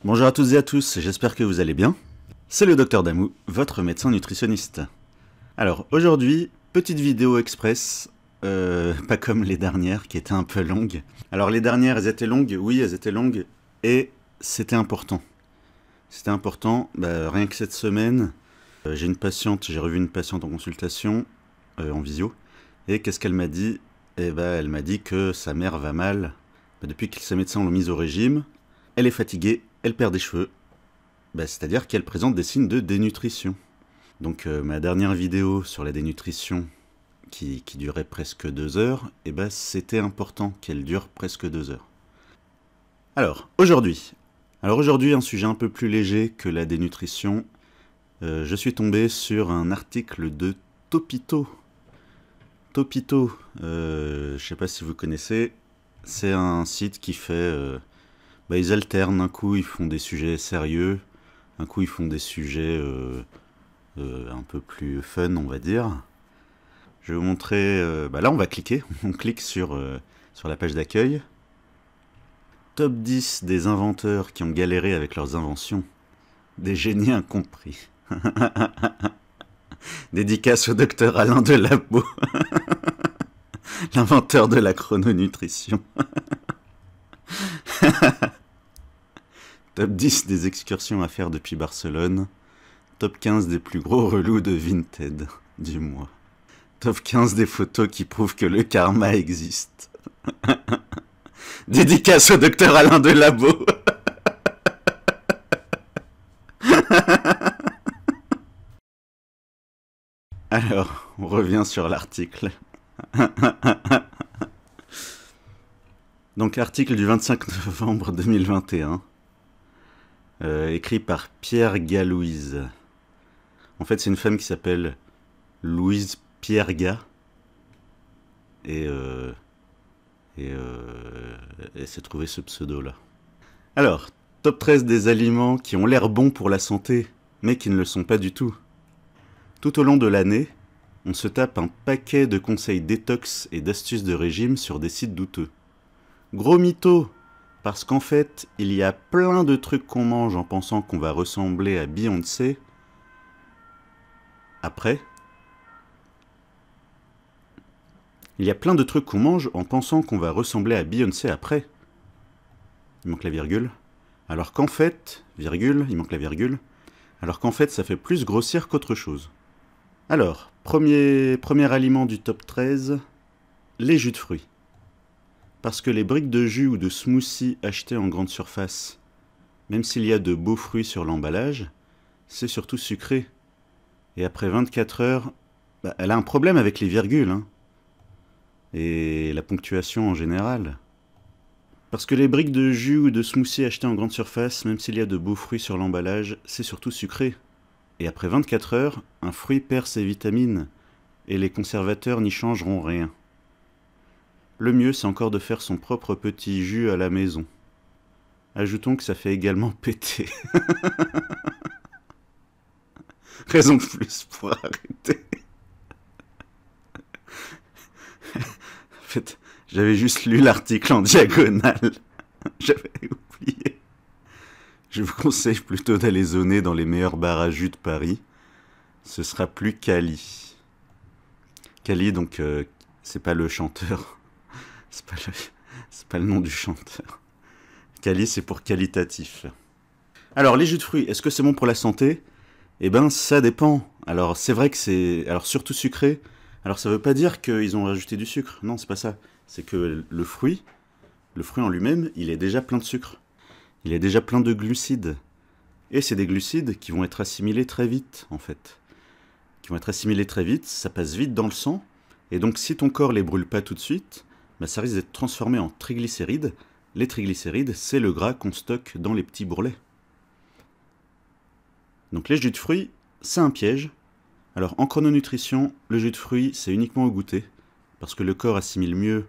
Bonjour à toutes et à tous, j'espère que vous allez bien. C'est le Docteur Damou, votre médecin nutritionniste. Alors aujourd'hui, petite vidéo express, pas comme les dernières qui étaient un peu longues. Alors les dernières, elles étaient longues, oui elles étaient longues, et c'était important. C'était important, rien que cette semaine, j'ai revu une patiente en consultation, en visio, et qu'est-ce qu'elle m'a dit? Elle m'a dit que sa mère va mal, depuis que ses médecins l'ont mise au régime, elle est fatiguée, elle perd des cheveux, c'est-à-dire qu'elle présente des signes de dénutrition. Donc ma dernière vidéo sur la dénutrition, qui durait presque 2 heures, c'était important qu'elle dure presque 2 heures. Alors aujourd'hui, un sujet un peu plus léger que la dénutrition. Je suis tombé sur un article de Topito. Topito, je sais pas si vous connaissez, c'est un site qui fait... ils alternent, un coup ils font des sujets sérieux, un coup ils font des sujets un peu plus fun, on va dire. Je vais vous montrer... là on va cliquer, on clique sur la page d'accueil. Top 10 des inventeurs qui ont galéré avec leurs inventions. Des génies incompris. Dédicace au docteur Alain Delabo. L'inventeur de la chrononutrition. Top 10 des excursions à faire depuis Barcelone. Top 15 des plus gros relous de Vinted du mois. Top 15 des photos qui prouvent que le karma existe. Dédicace au docteur Alain Delabo. Alors, on revient sur l'article. Donc, article du 25 novembre 2021, écrit par Pierre Galouise. En fait, c'est une femme qui s'appelle Louise Pierga. Et elle s'est trouvé ce pseudo-là. Alors, top 13 des aliments qui ont l'air bons pour la santé, mais qui ne le sont pas du tout. Tout au long de l'année, on se tape un paquet de conseils détox et d'astuces de régime sur des sites douteux. Gros mytho, parce qu'en fait, il y a plein de trucs qu'on mange en pensant qu'on va ressembler à Beyoncé. Après, il y a plein de trucs qu'on mange en pensant qu'on va ressembler à Beyoncé après. Il manque la virgule. Alors qu'en fait, virgule, il manque la virgule. Alors qu'en fait, ça fait plus grossir qu'autre chose. Alors, premier aliment du top 13, les jus de fruits. Parce que les briques de jus ou de smoothie achetées en grande surface, même s'il y a de beaux fruits sur l'emballage, c'est surtout sucré. Et après 24 heures, elle a un problème avec les virgules, hein. Et la ponctuation en général. Parce que les briques de jus ou de smoothie achetées en grande surface, même s'il y a de beaux fruits sur l'emballage, c'est surtout sucré. Et après 24 heures, un fruit perd ses vitamines, et les conservateurs n'y changeront rien. Le mieux, c'est encore de faire son propre petit jus à la maison. Ajoutons que ça fait également péter. Raison de plus pour arrêter. En fait, j'avais juste lu l'article en diagonale. J'avais oublié. Je vous conseille plutôt d'aller zoner dans les meilleurs bars à jus de Paris. Ce sera plus Cali. Cali, donc, c'est pas le chanteur. C'est pas le nom du chanteur. Cali, c'est pour qualitatif. Alors, les jus de fruits, est-ce que c'est bon pour la santé? Ça dépend. Alors, c'est vrai que c'est... Alors, surtout sucré. Alors, ça veut pas dire qu'ils ont rajouté du sucre. Non, c'est pas ça. C'est que le fruit en lui-même, il est déjà plein de sucre. Il est déjà plein de glucides. Et c'est des glucides qui vont être assimilés très vite, en fait. Qui vont être assimilés très vite, ça passe vite dans le sang. Et donc, si ton corps les brûle pas tout de suite, ça risque d'être transformé en triglycérides. Les triglycérides, c'est le gras qu'on stocke dans les petits bourrelets. Donc les jus de fruits, c'est un piège. Alors en chrononutrition, le jus de fruits, c'est uniquement au goûter, parce que le corps assimile mieux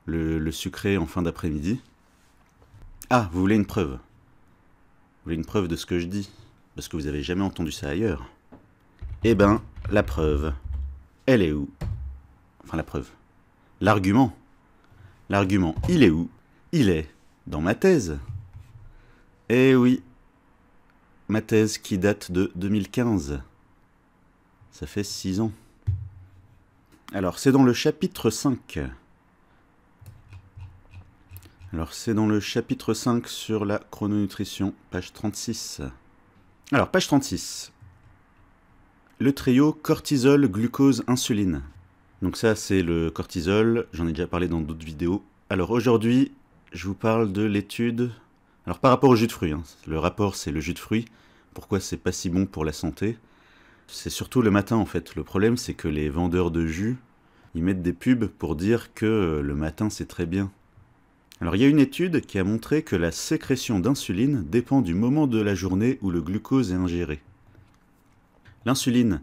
le sucré en fin d'après-midi. Ah, vous voulez une preuve? Vous voulez une preuve de ce que je dis? Parce que vous avez jamais entendu ça ailleurs. La preuve, elle est où? Enfin la preuve. L'argument. L'argument, il est où? Il est dans ma thèse. Eh oui, ma thèse qui date de 2015. Ça fait 6 ans. Alors, c'est dans le chapitre 5. Alors, c'est dans le chapitre 5 sur la chrononutrition, page 36. Alors, page 36. Le trio cortisol, glucose, insuline. Donc ça, c'est le cortisol. J'en ai déjà parlé dans d'autres vidéos. Alors, aujourd'hui, je vous parle de l'étude... Alors, par rapport au jus de fruits. Hein. Le rapport, c'est le jus de fruits. Pourquoi c'est pas si bon pour la santé? C'est surtout le matin, en fait. Le problème, c'est que les vendeurs de jus, ils mettent des pubs pour dire que le matin, c'est très bien. Alors, il y a une étude qui a montré que la sécrétion d'insuline dépend du moment de la journée où le glucose est ingéré. L'insuline,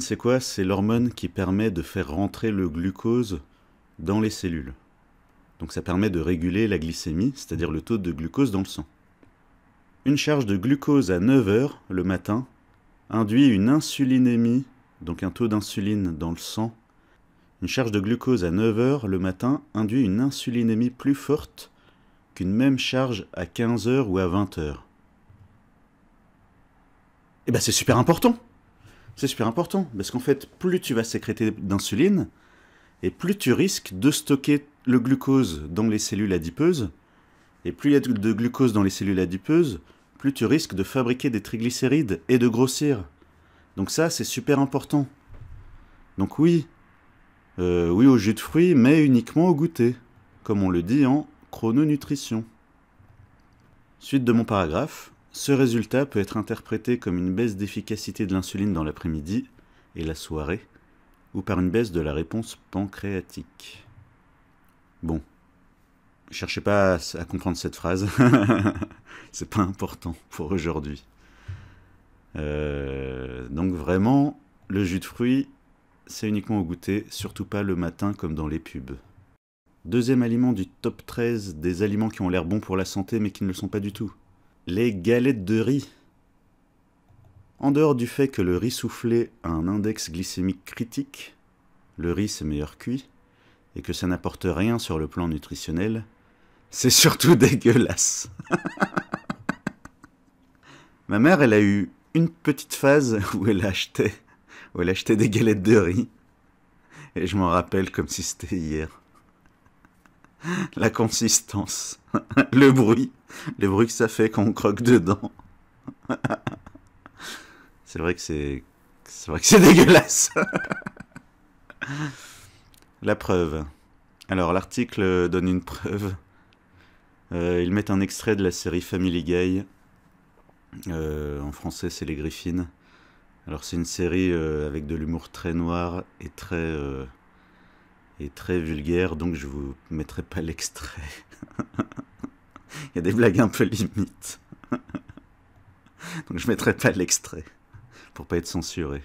c'est quoi? C'est l'hormone qui permet de faire rentrer le glucose dans les cellules. Donc ça permet de réguler la glycémie, c'est-à-dire le taux de glucose dans le sang. Une charge de glucose à 9 heures le matin induit une insulinémie, donc un taux d'insuline dans le sang. Une charge de glucose à 9 heures le matin induit une insulinémie plus forte qu'une même charge à 15 heures ou à 20 heures. Et bien c'est super important. C'est super important, parce qu'en fait, plus tu vas sécréter d'insuline, et plus tu risques de stocker le glucose dans les cellules adipeuses, et plus il y a de glucose dans les cellules adipeuses, plus tu risques de fabriquer des triglycérides et de grossir. Donc ça, c'est super important. Donc oui, oui au jus de fruits, mais uniquement au goûter, comme on le dit en chrononutrition. Suite de mon paragraphe. Ce résultat peut être interprété comme une baisse d'efficacité de l'insuline dans l'après-midi et la soirée, ou par une baisse de la réponse pancréatique. Bon, cherchez pas à comprendre cette phrase, c'est pas important pour aujourd'hui. Donc vraiment, le jus de fruits, c'est uniquement au goûter, surtout pas le matin comme dans les pubs. Deuxième aliment du top 13 des aliments qui ont l'air bons pour la santé mais qui ne le sont pas du tout. Les galettes de riz. En dehors du fait que le riz soufflé a un index glycémique critique, le riz c'est meilleur cuit, et que ça n'apporte rien sur le plan nutritionnel, c'est surtout dégueulasse. Ma mère, elle a eu une petite phase où elle achetait des galettes de riz, et je m'en rappelle comme si c'était hier. La consistance, le bruit que ça fait quand on croque dedans. C'est vrai que c'est dégueulasse. La preuve. Alors l'article donne une preuve. Ils mettent un extrait de la série Family Guy. En français c'est Les Griffins. Alors c'est une série avec de l'humour très noir et très vulgaire, donc je vous mettrai pas l'extrait. Il y a des blagues un peu limites. Donc je mettrai pas l'extrait, pour pas être censuré.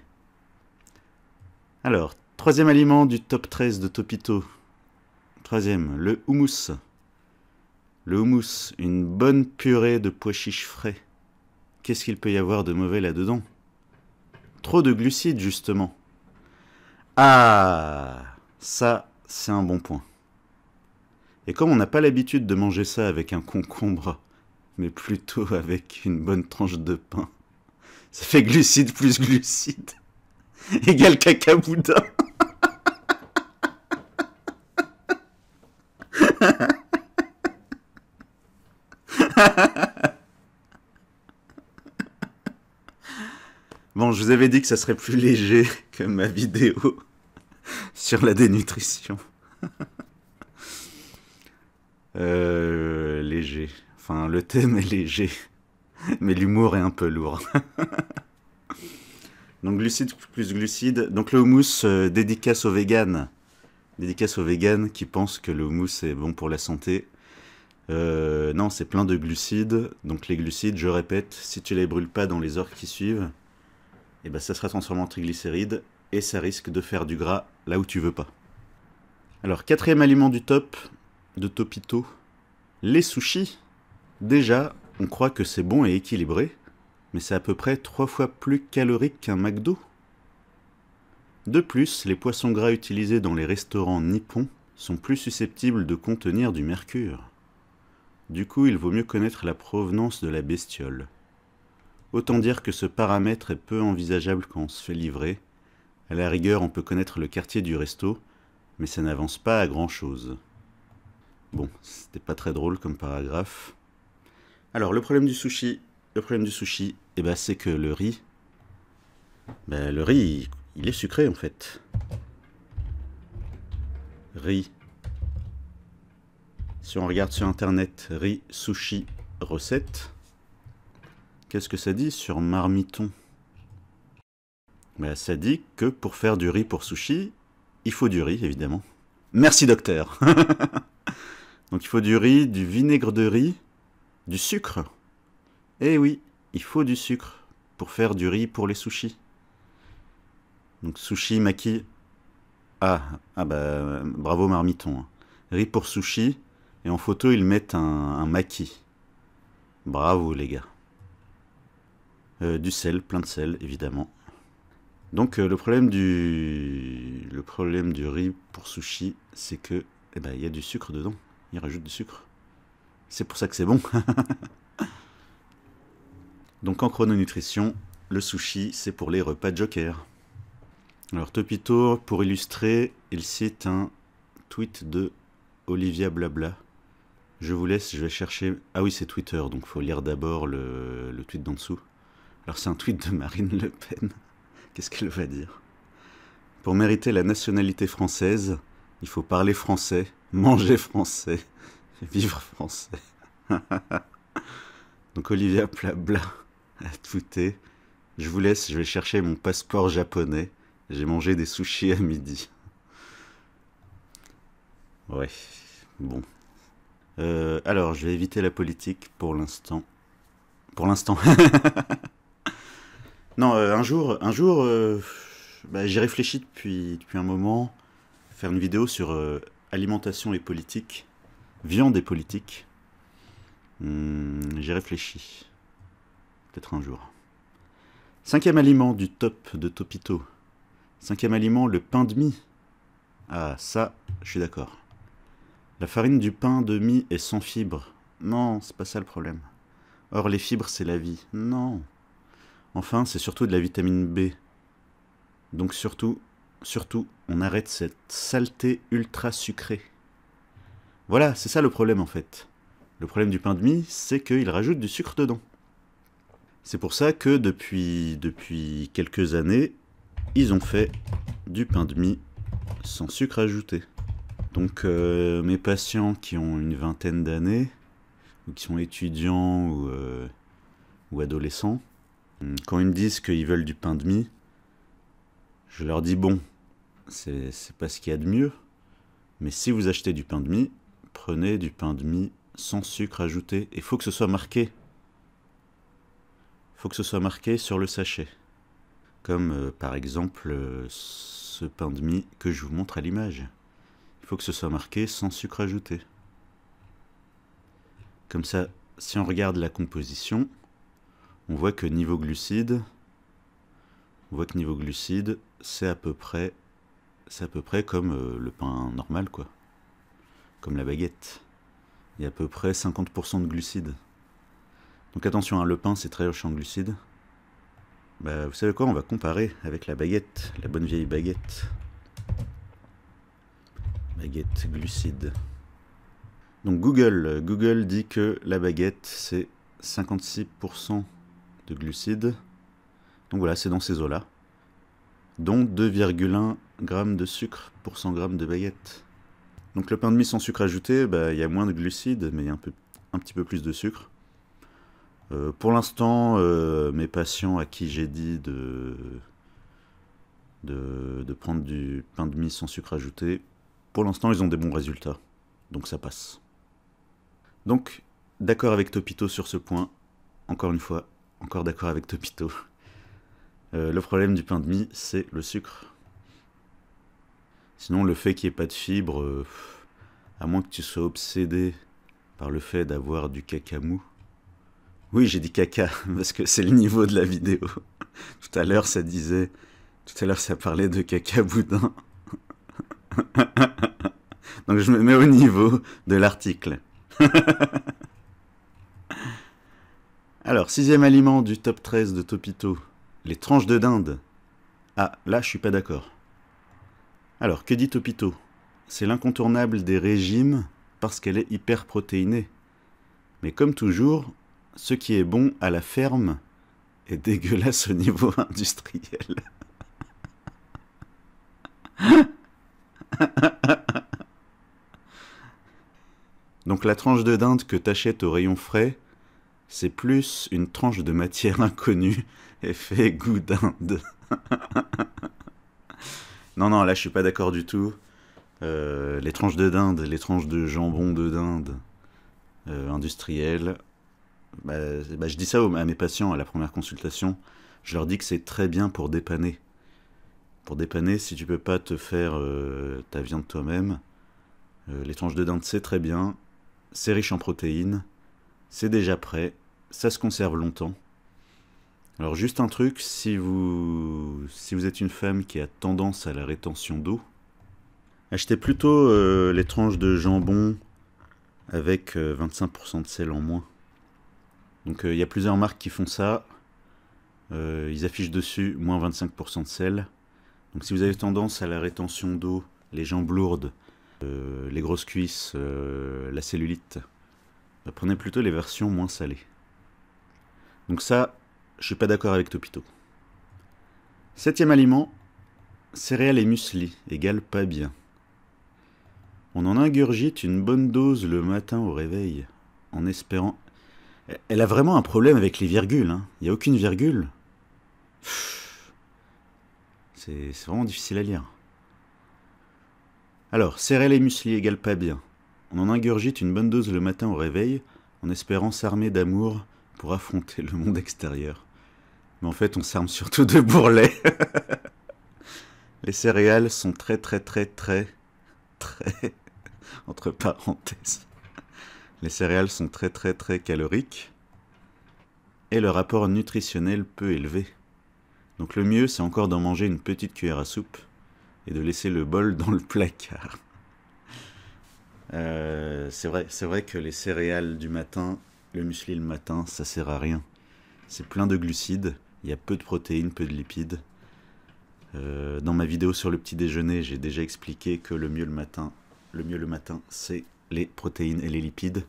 Alors, troisième aliment du top 13 de Topito. Troisième, le houmous. Le houmous, une bonne purée de pois chiches frais. Qu'est-ce qu'il peut y avoir de mauvais là-dedans? Trop de glucides, justement. Ah, ça, c'est un bon point. Et comme on n'a pas l'habitude de manger ça avec un concombre, mais plutôt avec une bonne tranche de pain, ça fait glucides plus glucides égale cacaboudin. Bon, je vous avais dit que ça serait plus léger que ma vidéo sur la dénutrition. Léger. Enfin, le thème est léger, mais l'humour est un peu lourd. Donc, glucides plus glucides. Donc, le houmous, dédicace aux véganes. Dédicace aux véganes qui pensent que le houmous est bon pour la santé. Non, c'est plein de glucides. Donc, les glucides, je répète, si tu les brûles pas dans les heures qui suivent, et ben, ça sera transformé en triglycérides et ça risque de faire du gras là où tu veux pas. Alors, quatrième aliment du top, de Topito, les sushis. Déjà, on croit que c'est bon et équilibré, mais c'est à peu près 3 fois plus calorique qu'un McDo. De plus, les poissons gras utilisés dans les restaurants nippons sont plus susceptibles de contenir du mercure. Du coup, il vaut mieux connaître la provenance de la bestiole. Autant dire que ce paramètre est peu envisageable quand on se fait livrer. À la rigueur, on peut connaître le quartier du resto, mais ça n'avance pas à grand chose. Bon, c'était pas très drôle comme paragraphe. Alors, le problème du sushi, eh ben, c'est que le riz, il est sucré en fait. Riz. Si on regarde sur internet, riz, sushi, recette, qu'est-ce que ça dit sur Marmiton? Ben, ça dit que pour faire du riz pour sushi, il faut du riz, évidemment. Merci docteur. Donc il faut du riz, du vinaigre de riz, du sucre. Eh oui, il faut du sucre pour faire du riz pour les sushis. Donc sushi, maki. Ah bah bravo Marmiton. Riz pour sushi. Et en photo, ils mettent un maki. Bravo les gars. Du sel, plein de sel, évidemment. Donc le problème du riz pour sushi, c'est que il y a du sucre dedans. Ils rajoutent du sucre. C'est pour ça que c'est bon. Donc en chrononutrition, le sushi, c'est pour les repas Joker. Alors Topito, pour illustrer, il cite un tweet de Olivia Blabla. Je vous laisse, je vais chercher... Ah oui, c'est Twitter, donc il faut lire d'abord le tweet d'en dessous. Alors c'est un tweet de Marine Le Pen. Qu'est-ce qu'elle va dire? Pour mériter la nationalité française, il faut parler français, manger français, vivre français. Donc Olivia Blabla a tweeté. Je vous laisse, je vais chercher mon passeport japonais. J'ai mangé des sushis à midi. Ouais, bon. Alors, je vais éviter la politique pour l'instant. Pour l'instant. Non, un jour, j'y réfléchis depuis un moment. Faire une vidéo sur alimentation et politique. Viande et politique. J'y réfléchis. Peut-être un jour. 5e aliment du top de Topito. 5e aliment, le pain de mie. Ah, ça, je suis d'accord. La farine du pain de mie est sans fibres. Non, c'est pas ça le problème. Or, les fibres, c'est la vie. Non. Enfin, c'est surtout de la vitamine B. Donc surtout, on arrête cette saleté ultra sucrée. Voilà, c'est ça le problème en fait. Le problème du pain de mie, c'est qu'il rajoute du sucre dedans. C'est pour ça que depuis quelques années, ils ont fait du pain de mie sans sucre ajouté. Donc mes patients qui ont une vingtaine d'années, ou qui sont étudiants ou adolescents, quand ils me disent qu'ils veulent du pain de mie, je leur dis bon, c'est pas ce qu'il y a de mieux, mais si vous achetez du pain de mie, prenez du pain de mie sans sucre ajouté. Il faut que ce soit marqué. Il faut que ce soit marqué sur le sachet. Comme par exemple ce pain de mie que je vous montre à l'image. Il faut que ce soit marqué sans sucre ajouté. Comme ça, si on regarde la composition, on voit que niveau glucides, c'est à peu près comme le pain normal, quoi. Comme la baguette. Il y a à peu près 50% de glucides. Donc attention, hein, le pain c'est très riche en glucides. Bah, vous savez quoi, on va comparer avec la baguette, la bonne vieille baguette. Baguette glucides. Donc Google dit que la baguette c'est 56% de glucides. Donc voilà, c'est dans ces eaux-là. Dont 2,1 g de sucre pour 100 g de baguette. Donc le pain de mie sans sucre ajouté, il y a moins de glucides, mais il y a un petit peu plus de sucre. Pour l'instant, mes patients à qui j'ai dit de prendre du pain de mie sans sucre ajouté, pour l'instant ils ont des bons résultats. Donc ça passe. Donc, d'accord avec Topito sur ce point. Encore une fois, encore d'accord avec Topito. Le problème du pain de mie, c'est le sucre. Sinon, le fait qu'il n'y ait pas de fibres, à moins que tu sois obsédé par le fait d'avoir du caca mou. Oui, j'ai dit caca, parce que c'est le niveau de la vidéo. Tout à l'heure, ça parlait de caca boudin. Donc je me mets au niveau de l'article. Alors, sixième aliment du top 13 de Topito, les tranches de dinde. Ah, là, je suis pas d'accord. Alors, que dit Topito? C'est l'incontournable des régimes parce qu'elle est hyper protéinée. Mais comme toujours, ce qui est bon à la ferme est dégueulasse au niveau industriel. Donc la tranche de dinde que t'achètes au rayon frais, c'est plus une tranche de matière inconnue et fait goût dinde. Non, non, là je suis pas d'accord du tout. Les tranches de dinde, les tranches de jambon de dinde industriel, je dis ça à mes patients à la première consultation. Je leur dis que c'est très bien pour dépanner. Pour dépanner, si tu peux pas te faire ta viande toi-même, les tranches de dinde c'est très bien. C'est riche en protéines, c'est déjà prêt, ça se conserve longtemps. Alors juste un truc, si vous êtes une femme qui a tendance à la rétention d'eau, achetez plutôt les tranches de jambon avec 25% de sel en moins. Donc il y a plusieurs marques qui font ça. Ils affichent dessus moins 25% de sel. Donc si vous avez tendance à la rétention d'eau, les jambes lourdes, les grosses cuisses, la cellulite, prenez plutôt les versions moins salées. Donc ça, je suis pas d'accord avec Topito. Septième aliment, céréales et muesli égale pas bien. On en ingurgite une bonne dose le matin au réveil, en espérant... Elle a vraiment un problème avec les virgules, hein. Il n'y a aucune virgule. C'est vraiment difficile à lire. Alors, céréales et muesli égale pas bien. On en ingurgite une bonne dose le matin au réveil, en espérant s'armer d'amour pour affronter le monde extérieur. Mais en fait, on s'arme surtout de bourrelets. Les céréales sont très, entre parenthèses. Les céréales sont très caloriques et le rapport nutritionnel peu élevé. Donc le mieux, c'est encore d'en manger une petite cuillère à soupe et de laisser le bol dans le placard. C'est vrai que les céréales du matin, le muesli le matin, ça sert à rien. C'est plein de glucides, il y a peu de protéines, peu de lipides. Dans ma vidéo sur le petit déjeuner, j'ai déjà expliqué que le mieux le matin, c'est les protéines et les lipides,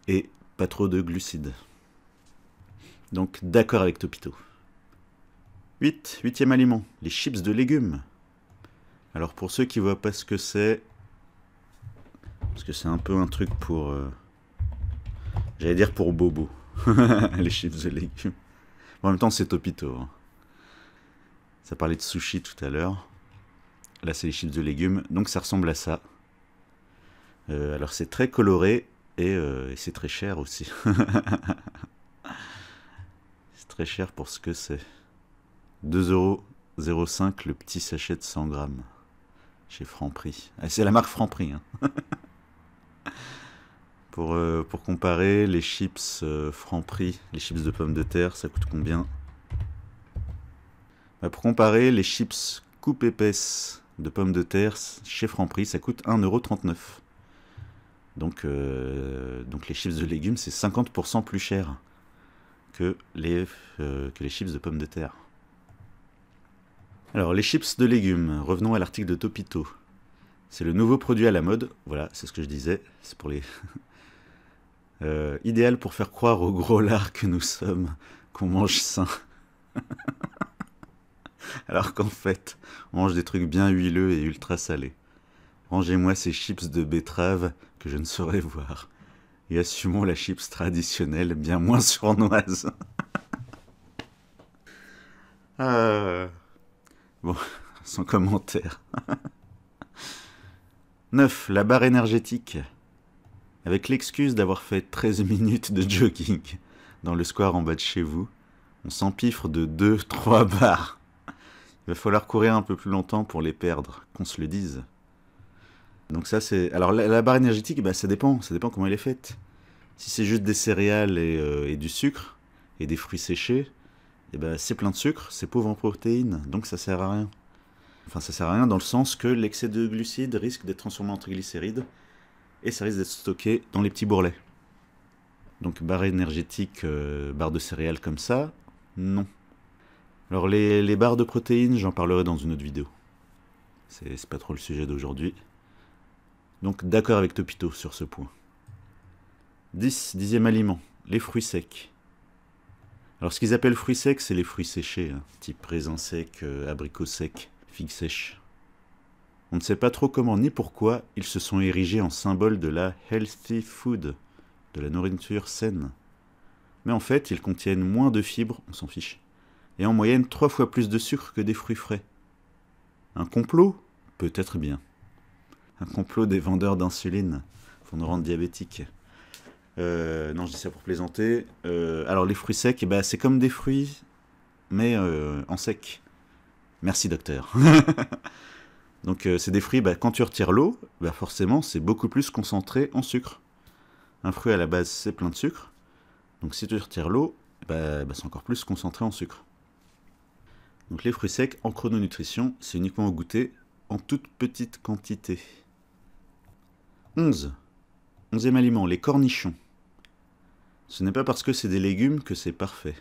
et pas trop de glucides. Donc d'accord avec Topito. Huitième aliment, les chips de légumes. Alors pour ceux qui voient pas ce que c'est, parce que c'est un peu un truc pour... j'allais dire pour bobo, les chips de légumes. Bon, en même temps c'est Topito, hein. Ça parlait de sushi tout à l'heure. Là c'est les chips de légumes, donc ça ressemble à ça. Alors c'est très coloré et c'est très cher aussi. C'est très cher pour ce que c'est. 2,05 € le petit sachet de 100 grammes chez Franprix. Ah, c'est la marque Franprix, hein. Pour comparer, les chips Franprix, les chips de pommes de terre, ça coûte combien? Pour comparer, les chips coupe épaisse de pommes de terre chez Franprix, ça coûte 1,39 €. Donc les chips de légumes, c'est 50% plus cher que les chips de pommes de terre. Alors, les chips de légumes, revenons à l'article de Topito. C'est le nouveau produit à la mode, voilà, c'est ce que je disais, c'est pour les... idéal pour faire croire aux gros lards que nous sommes, qu'on mange sain. Alors qu'en fait, on mange des trucs bien huileux et ultra salés. Rangez-moi ces chips de betterave que je ne saurais voir. Et assumons la chips traditionnelle, bien moins sournoise. Bon, sans commentaire. 9. La barre énergétique. Avec l'excuse d'avoir fait 13 minutes de jogging dans le square en bas de chez vous, on s'empiffre de 2-3 barres. Il va falloir courir un peu plus longtemps pour les perdre, qu'on se le dise. Donc ça c'est... Alors la barre énergétique, ça dépend comment elle est faite. Si c'est juste des céréales et du sucre, et des fruits séchés, c'est plein de sucre, c'est pauvre en protéines, donc ça sert à rien. Enfin ça sert à rien dans le sens que l'excès de glucides risque d'être transformé en triglycérides, et ça risque d'être stocké dans les petits bourrelets. Donc barre énergétique, barre de céréales comme ça, non. Alors les barres de protéines, j'en parlerai dans une autre vidéo. C'est pas trop le sujet d'aujourd'hui. Donc d'accord avec Topito sur ce point. 10e aliment, les fruits secs. Alors ce qu'ils appellent fruits secs, c'est les fruits séchés, hein, type raisin sec, abricot sec, figue sèche. On ne sait pas trop comment ni pourquoi ils se sont érigés en symbole de la healthy food, de la nourriture saine. Mais en fait, ils contiennent moins de fibres, on s'en fiche, et en moyenne 3 fois plus de sucre que des fruits frais. Un complot? Peut-être bien. Un complot des vendeurs d'insuline pour nous rendre diabétiques. Non, je dis ça pour plaisanter. Alors les fruits secs, eh ben, c'est comme des fruits, mais en sec. Merci docteur. Donc c'est des fruits, bah, quand tu retires l'eau, bah, forcément c'est beaucoup plus concentré en sucre. Un fruit à la base c'est plein de sucre, donc si tu retires l'eau, bah, c'est encore plus concentré en sucre. Donc les fruits secs en chrononutrition, c'est uniquement au goûter, en toute petite quantité. 11e aliment, les cornichons. Ce n'est pas parce que c'est des légumes que c'est parfait.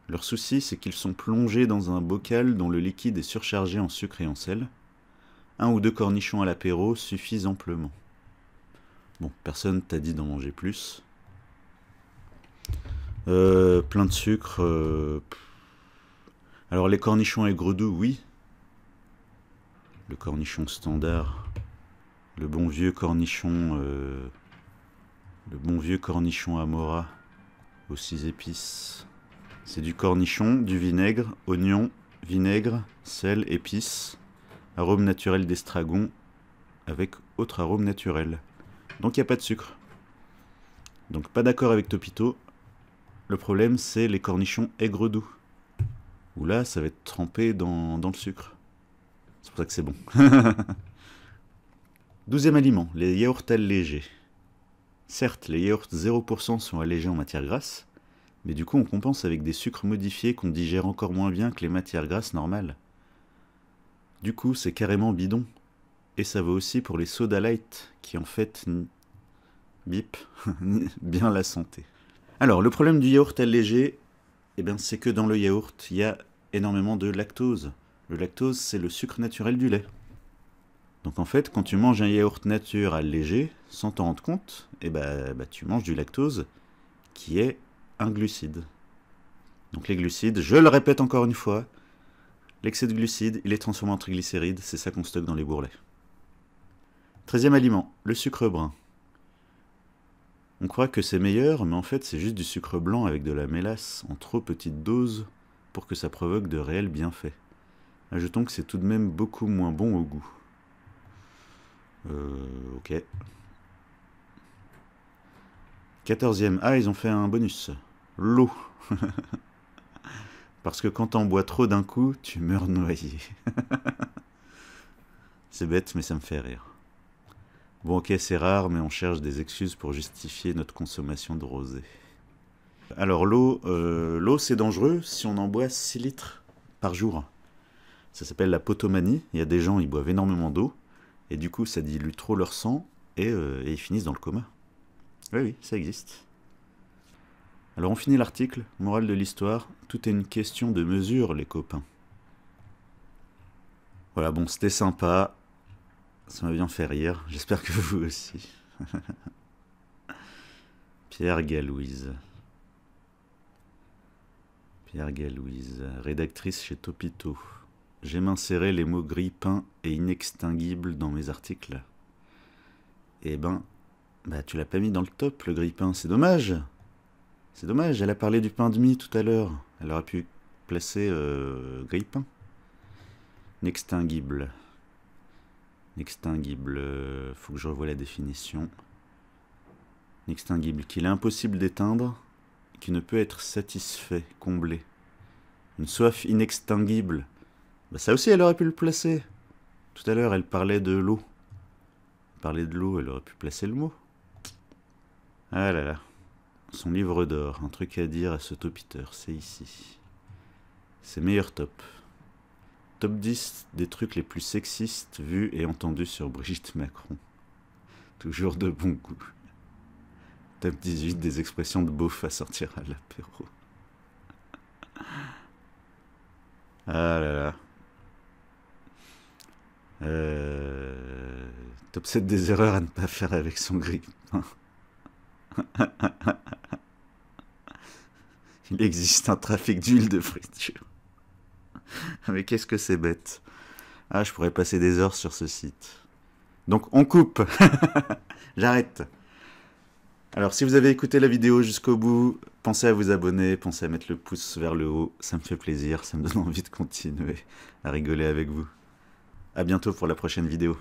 Leur souci, c'est qu'ils sont plongés dans un bocal dont le liquide est surchargé en sucre et en sel. 1 ou 2 cornichons à l'apéro suffisent amplement. Bon, personne t'a dit d'en manger plus. Plein de sucre. Alors les cornichons aigre doux, oui. Le cornichon standard. Le bon vieux cornichon Amora aux 6 épices. C'est du cornichon, du vinaigre, oignon, vinaigre, sel, épices, arôme naturel d'estragon avec autre arôme naturel. Donc il n'y a pas de sucre. Donc pas d'accord avec Topito. Le problème c'est les cornichons aigre doux. Où là ça va être trempé dans le sucre. C'est pour ça que c'est bon. 12e aliment, les yaourts allégés. Certes, les yaourts 0% sont allégés en matière grasse, mais du coup on compense avec des sucres modifiés qu'on digère encore moins bien que les matières grasses normales. Du coup c'est carrément bidon. Et ça vaut aussi pour les soda light, qui en fait, bip, bien la santé. Alors le problème du yaourt allégé, eh ben, c'est que dans le yaourt, il y a énormément de lactose. Le lactose, c'est le sucre naturel du lait. Donc en fait, quand tu manges un yaourt nature allégé, sans t'en rendre compte, eh ben, tu manges du lactose qui est un glucide. Donc les glucides, je le répète encore une fois, l'excès de glucides, il est transformé en triglycérides, c'est ça qu'on stocke dans les bourrelets. 13e aliment, le sucre brun. On croit que c'est meilleur, mais en fait c'est juste du sucre blanc avec de la mélasse en trop petite dose pour que ça provoque de réels bienfaits. Ajoutons que c'est tout de même beaucoup moins bon au goût. Ok. 14e. Ah, ils ont fait un bonus. L'eau. Parce que quand t'en bois trop d'un coup, tu meurs noyé. C'est bête, mais ça me fait rire. Bon, ok, c'est rare, mais on cherche des excuses pour justifier notre consommation de rosé. Alors, l'eau, c'est dangereux si on en boit 6 litres par jour. Ça s'appelle la potomanie. Il y a des gens, ils boivent énormément d'eau. Et du coup, ça dilue trop leur sang et ils finissent dans le coma. Oui, ça existe. Alors, on finit l'article. Morale de l'histoire, tout est une question de mesure, les copains. Voilà, bon, c'était sympa. Ça m'a bien fait rire. J'espère que vous aussi. Pierre Galouise. Pierre Galouise, rédactrice chez Topito. J'aime insérer les mots grille-pain et inextinguible dans mes articles. Eh ben, tu l'as pas mis dans le top, le grille-pain. C'est dommage. C'est dommage, elle a parlé du pain de mie tout à l'heure. Elle aurait pu placer grille-pain. Inextinguible. Inextinguible, faut que je revoie la définition. Inextinguible, qu'il est impossible d'éteindre, qui ne peut être satisfait, comblé. Une soif inextinguible. Ça aussi, elle aurait pu le placer. Tout à l'heure, elle parlait de l'eau. Elle parlait de l'eau, elle aurait pu placer le mot. Ah là là. Son livre d'or, un truc à dire à ce topiteur, c'est ici. C'est meilleur top. Top 10 des trucs les plus sexistes vus et entendus sur Brigitte Macron. Toujours de bon goût. Top 18 des expressions de beauf à sortir à l'apéro. Ah là là. Top 7 des erreurs à ne pas faire avec son grille-pain. Il existe un trafic d'huile de friture. Mais qu'est-ce que c'est bête. Ah, je pourrais passer des heures sur ce site. Donc on coupe. J'arrête. Alors si vous avez écouté la vidéo jusqu'au bout, pensez à vous abonner, pensez à mettre le pouce vers le haut, ça me fait plaisir, ça me donne envie de continuer à rigoler avec vous. À bientôt pour la prochaine vidéo.